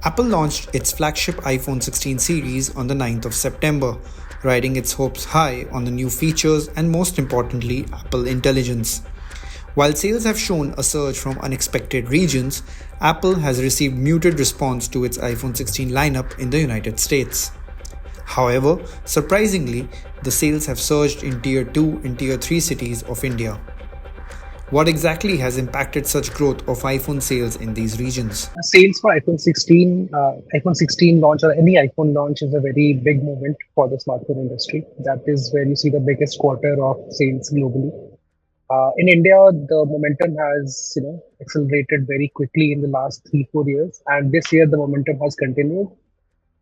Apple launched its flagship iPhone 16 series on the 9th of September, riding its hopes high on the new features and most importantly, Apple Intelligence. While sales have shown a surge from unexpected regions, Apple has received muted response to its iPhone 16 lineup in the United States. However, surprisingly, the sales have surged in Tier 2 and Tier 3 cities of India. What exactly has impacted such growth of iPhone sales in these regions? Sales for iPhone 16 launch or any iPhone launch is a very big moment for the smartphone industry. That is where you see the biggest quarter of sales globally. In India, the momentum has accelerated very quickly in the last 3 4 years, and this year the momentum has continued.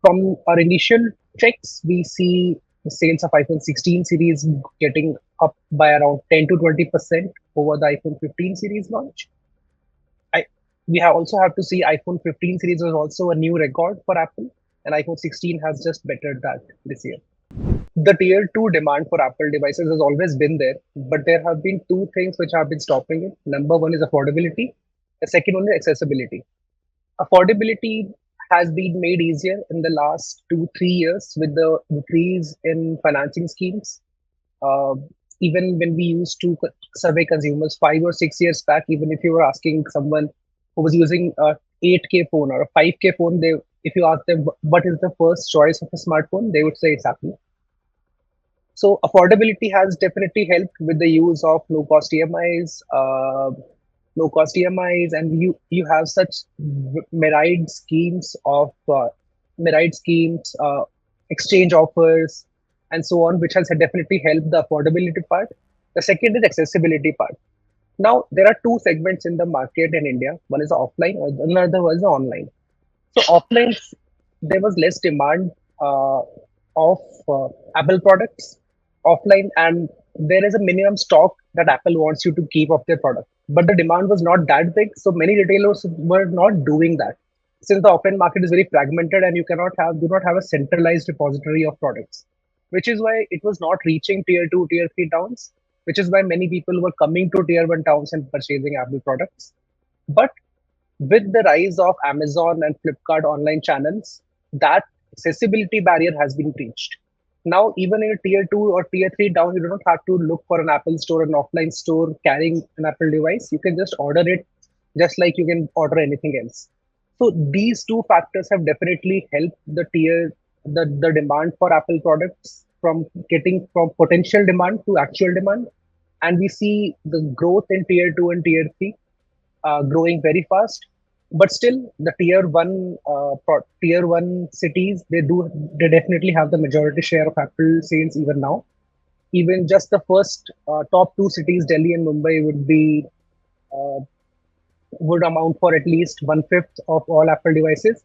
From our initial checks, we see the sales of iPhone 16 series getting up by around 10 to 20% over the iPhone 15 series launch. I We have also have to see iPhone 15 series was also a new record for Apple, and iPhone 16 has just bettered that this year. The tier 2 demand for Apple devices has always been there, but there have been two things which have been stopping it. Number one is affordability. The second one is accessibility. Affordability has been made easier in the last 2 3 years with the increase in financing schemes. Uh, Even when we used to survey consumers 5 or 6 years back, even if you were asking someone who was using a 8K phone or a 5K phone, they if you ask them what is the first choice of a smartphone, they would say it's Apple. So affordability has definitely helped with the use of low cost EMIs, and you have such myriad schemes exchange offers, and so on, which has definitely helped the affordability part. The second is accessibility part. Now there are two segments in the market in India. One is the offline, or another was the online. So offline, there was less demand of Apple products offline, and there is a minimum stock that Apple wants you to keep of their product. But the demand was not that big, so many retailers were not doing that. Since the offline market is very fragmented and you cannot have do not have a centralized repository of products, which is why it was not reaching tier two, tier three towns, which is why many people were coming to tier one towns and purchasing Apple products. But with the rise of Amazon and Flipkart online channels, that accessibility barrier has been breached. Now, even in a tier two or tier three town, you do not have to look for an Apple store, an offline store carrying an Apple device. You can just order it just like you can order anything else. So these two factors have definitely helped the demand for Apple products from getting from potential demand to actual demand. And we see the growth in tier two and tier three growing very fast. But still, the tier one cities, they definitely have the majority share of Apple sales even now. Even just the first top two cities, Delhi and Mumbai, uh, would amount for at least one fifth of all Apple devices.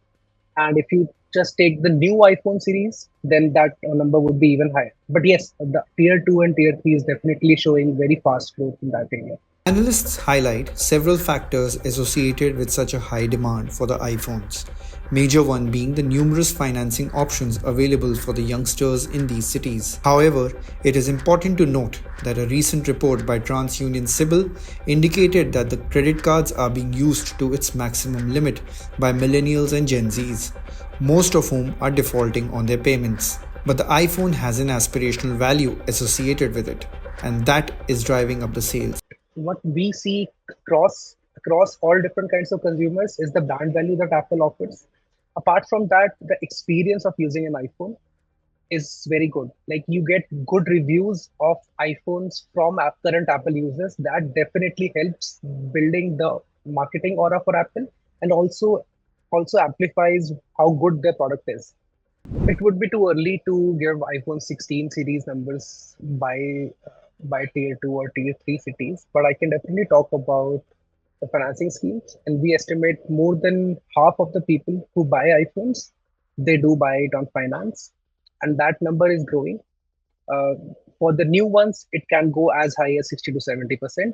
And if you just take the new iPhone series, then that number would be even higher. But yes, the tier two and tier three is definitely showing very fast growth in that area. Analysts highlight several factors associated with such a high demand for the iPhones, major one being the numerous financing options available for the youngsters in these cities. However, it is important to note that a recent report by TransUnion Sibyl indicated that the credit cards are being used to its maximum limit by millennials and Gen Zs, most of whom are defaulting on their payments. But the iPhone has an aspirational value associated with it, and that is driving up the sales. What we see across all different kinds of consumers is the brand value that Apple offers. Apart from that, the experience of using an iPhone is very good. Like you get good reviews of iPhones from current Apple users. That definitely helps building the marketing aura for Apple, and also amplifies how good their product is. It would be too early to give iPhone 16 series numbers by tier 2 or tier 3 cities, but I can definitely talk about the financing schemes. And we estimate more than half of the people who buy iPhones, they do buy it on finance, and that number is growing. Uh, for the new ones, it can go as high as 60 to 70%.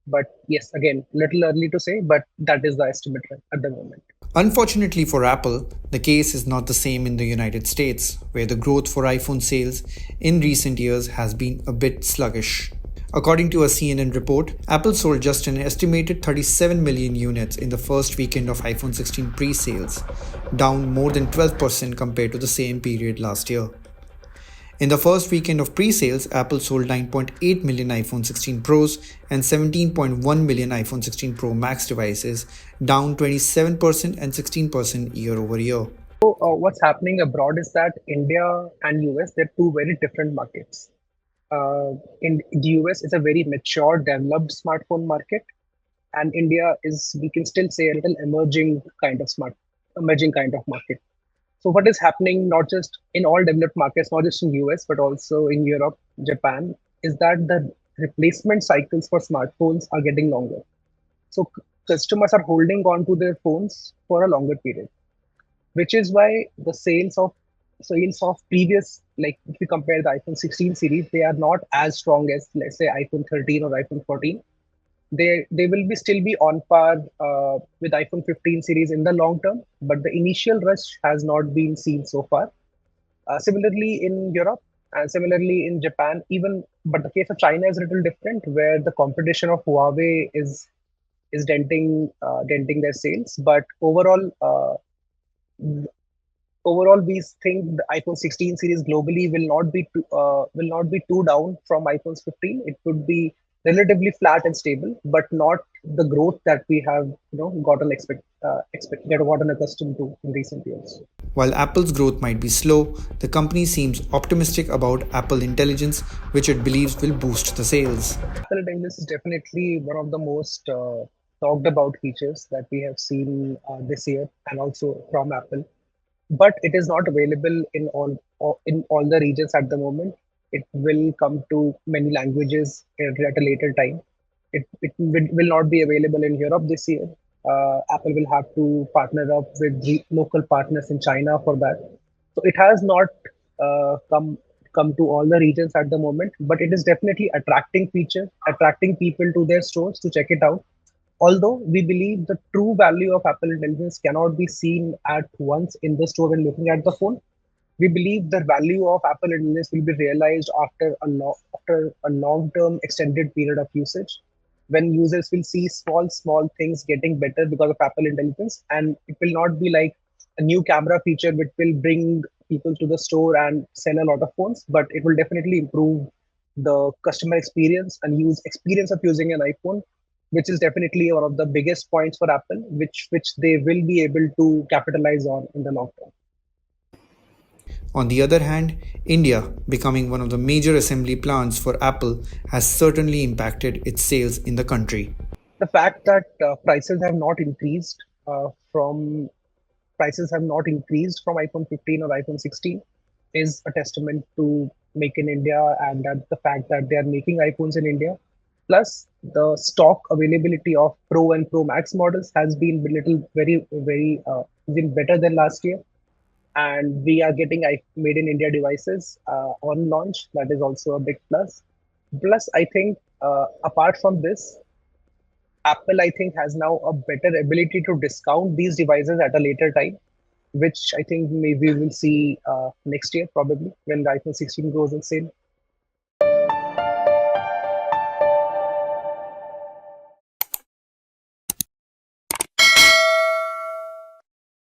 But yes, again, little early to say, but that is the estimate at the moment. Unfortunately for Apple, the case is not the same in the United States, where the growth for iPhone sales in recent years has been a bit sluggish. According to a CNN report, Apple sold just an estimated 37 million units in the first weekend of iPhone 16 pre sales, down more than 12% compared to the same period last year. In the first weekend of pre sales, Apple sold 9.8 million iPhone 16 Pros and 17.1 million iPhone 16 Pro Max devices, down 27% and 16% year over year. So, what's happening abroad is that India and US, they're two very different markets. In the US, it's a very mature, developed smartphone market, and India is, we can still say, a little emerging kind of market. So what is happening not just in all developed markets, not just in US, but also in Europe, Japan, is that the replacement cycles for smartphones are getting longer. So customers are holding on to their phones for a longer period, which is why the sales of previous, like if you compare the iPhone 16 series, they are not as strong as, let's say, iPhone 13 or iPhone 14. They will be still be on par with iPhone 15 series in the long term, but the initial rush has not been seen so far. Similarly in Europe and similarly in Japan, even, but the case of China is a little different, where the competition of Huawei is denting their sales. But overall, we think the iPhone 16 series globally will not be too down from iPhone 15. It would be relatively flat and stable, but not the growth that we have gotten accustomed to in recent years. While Apple's growth might be slow, the company seems optimistic about Apple Intelligence, which it believes will boost the sales. Apple Intelligence is definitely one of the most talked about features that we have seen this year, and also from Apple. But it is not available in all the regions at the moment. It will come to many languages at a later time. It will not be available in Europe this year. Apple will have to partner up with the local partners in China for that. So it has not come to all the regions at the moment, but it is definitely attracting people to their stores to check it out. Although we believe the true value of Apple Intelligence cannot be seen at once in the store when looking at the phone, we believe the value of Apple Intelligence will be realized after a long-term extended period of usage, when users will see small things getting better because of Apple Intelligence, and it will not be like a new camera feature which will bring people to the store and sell a lot of phones, but it will definitely improve the customer experience and use experience of using an iPhone, which is definitely one of the biggest points for Apple, which they will be able to capitalize on in the long term. On the other hand, India, becoming one of the major assembly plants for Apple, has certainly impacted its sales in the country. The fact that from prices have not increased from iPhone 15 or iPhone 16 is a testament to Make in India, and that the fact that they are making iPhones in India. Plus, the stock availability of Pro and Pro Max models has been been better than last year, and we are getting made in India devices on launch. That is also a big plus. Plus, I think apart from this, Apple, I think, has now a better ability to discount these devices at a later time, which I think maybe we will see next year, probably when the iPhone 16 goes on sale.